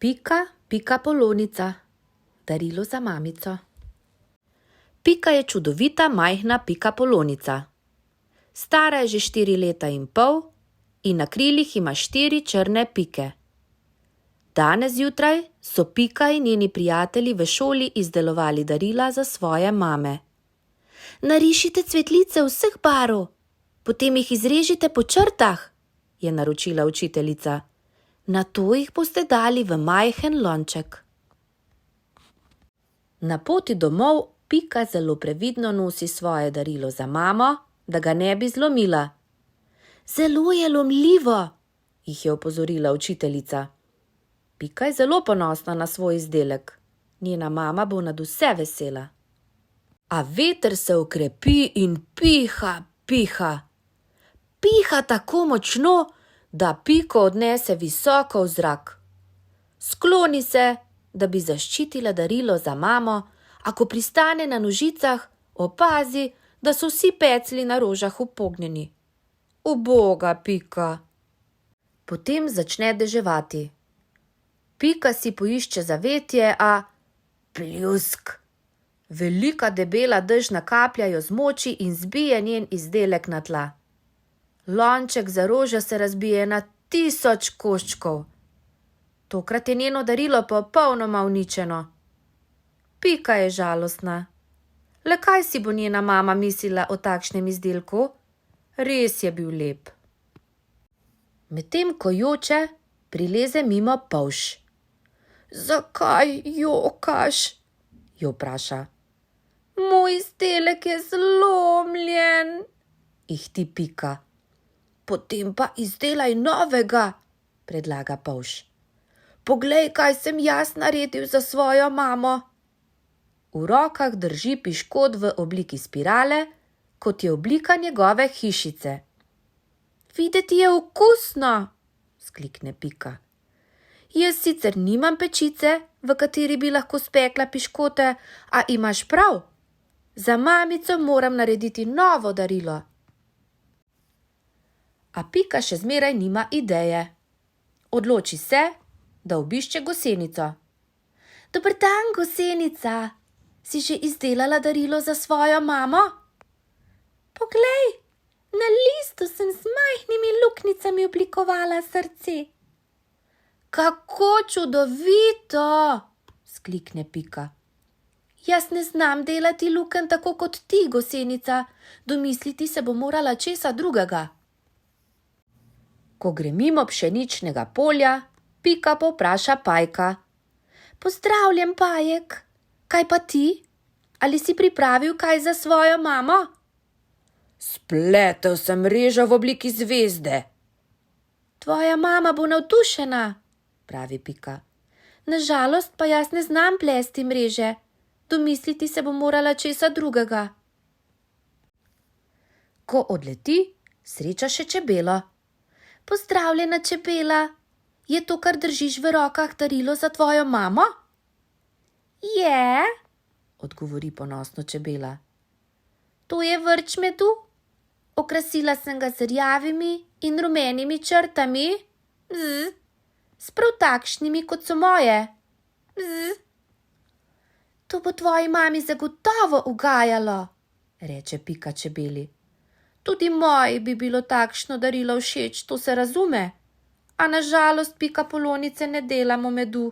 Pika, pikapolonica. Darilo za mamico. Pika je čudovita, majhna pikapolonica. Stara je že 4 leta in pol in na krilih ima 4 črne pike. Danes zjutraj so Pika in njeni prijatelji v šoli izdelovali darila za svoje mame. Narišite cvetlice vseh barv, potem jih izrežite po črtah, je naročila učiteljica. Nato jih boste dali v majhen lonček. Na poti domov Pika zelo previdno nosi svoje darilo za mamo, da ga ne bi zlomila. Zelo je lomljivo, jih je opozorila učiteljica. Pika je zelo ponosna na svoj izdelek. Njena mama bo nadvse vesela. A veter se okrepi in piha. Piha tako močno, da Piko odnese visoko v zrak. Skloni se, da bi zaščitila darilo za mamo, a ko pristane na nožicah, opazi, da so vsi peclji na rožah upognjeni. Uboga Pika. Potem začne deževati. Pika si poišče zavetje, a pljusk. Velika debela dežna kaplja jo zmoči in zbije njen izdelek na tla. Lonček za rože se razbije na 1000 koščkov. Tokrat je njeno darilo popolnoma uničeno. Pika je žalostna. Le kaj si bo njena mama mislila o takšnem izdelku? Res je bil lep. Medtem ko joče, prileze mimo polž. Zakaj jokaš? Jo vpraša. Moj izdelek je zlomljen, ihti Pika. Potem pa izdelaj novega, predlaga polž. Poglej, kaj sem jaz naredil za svojo mamo. V rokah drži piškot v obliki spirale, kot je oblika njegove hišice. Videti je okusno, sklikne Pika. Jaz sicer nimam pečice, v kateri bi lahko spekla piškote, a imaš prav. Za mamico moram narediti novo darilo. A Pika še zmeraj nima ideje. Odloči se, da obišče gosenico. Dober dan, gosenica. Si že izdelala darilo za svojo mamo? Poglej, na listu sem z majhnimi luknjicami oblikovala srce. Kako čudovito, sklikne Pika. Jaz ne znam delati lukenj tako kot ti, gosenica. Domisliti se bo morala česa drugega. Ko gre mimo pšeničnega polja, Pika povpraša Pajka. Pozdravljen, Pajek. Kaj pa ti? Ali si pripravil kaj za svojo mamo? Spletel sem režo v obliki zvezde. Tvoja mama bo navdušena, pravi Pika. Nažalost pa jaz ne znam plesti mreže. Domisliti se bo morala česa drugega. Ko odleti, sreča še čebelo. Pozdravljena, čebela. Je to, kar držiš v rokah, darilo za tvojo mamo? Je, odgovori ponosno čebela. To je vrč medu. Okrasila sem ga z rjavimi in rumenimi črtami. S prav takšnimi, kot so moje. To bo tvoji mami zagotovo ugajalo, reče Pika čebeli. Tudi moji bi bilo takšno darilo všeč, to se razume. A nažalost pikapolonice ne delamo medu.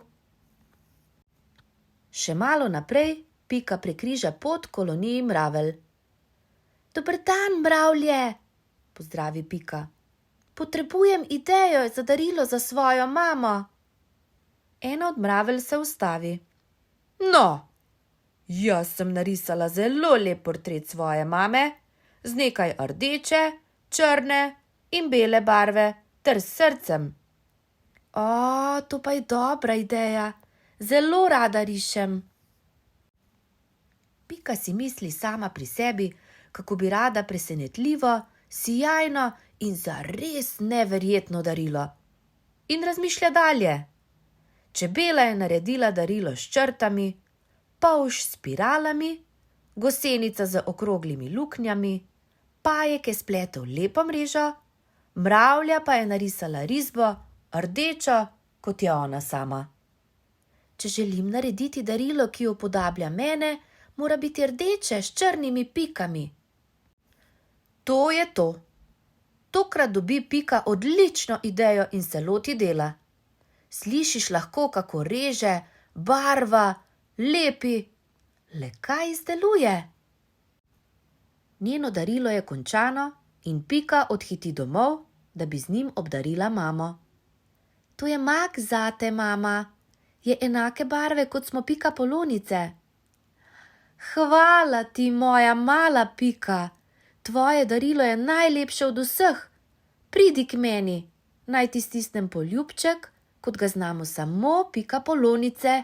Še malo naprej Pika prekriža pot koloniji mravelj. Dober dan, mravlje, pozdravi Pika. Potrebujem idejo za darilo za svojo mamo. Ena od mravelj se ustavi. No, jaz sem narisala zelo lep portret svoje mame z nekaj rdeče, črne in bele barve ter s srcem. O, to pa je dobra ideja. Zelo rada rišem. Pika si misli sama pri sebi, kako bi rada presenetljivo, sijajno in zares neverjetno darilo. In razmišlja dalje. Čebela je naredila darilo s črtami, polž s spiralami, gosenica z okroglimi luknjami, Pajek je spletel lepo mrežo, mravlja pa je narisala risbo, rdečo, kot je ona sama. Če želim narediti darilo, ki upodablja mene, mora biti rdeče s črnimi pikami. To je to. Tokrat dobi Pika odlično idejo in se loti dela. Slišiš lahko, kako reže, barva, lepi. Le kaj izdeluje? Njeno darilo je končano in Pika odhiti domov, da bi z njim obdarila mamo. To je mak zate, mama. Je enake barve, kot smo pikapolonice. Hvala ti, moja mala Pika. Tvoje darilo je najlepše od vseh. Pridi k meni, naj ti stisnem poljubček, kot ga znamo samo pikapolonice.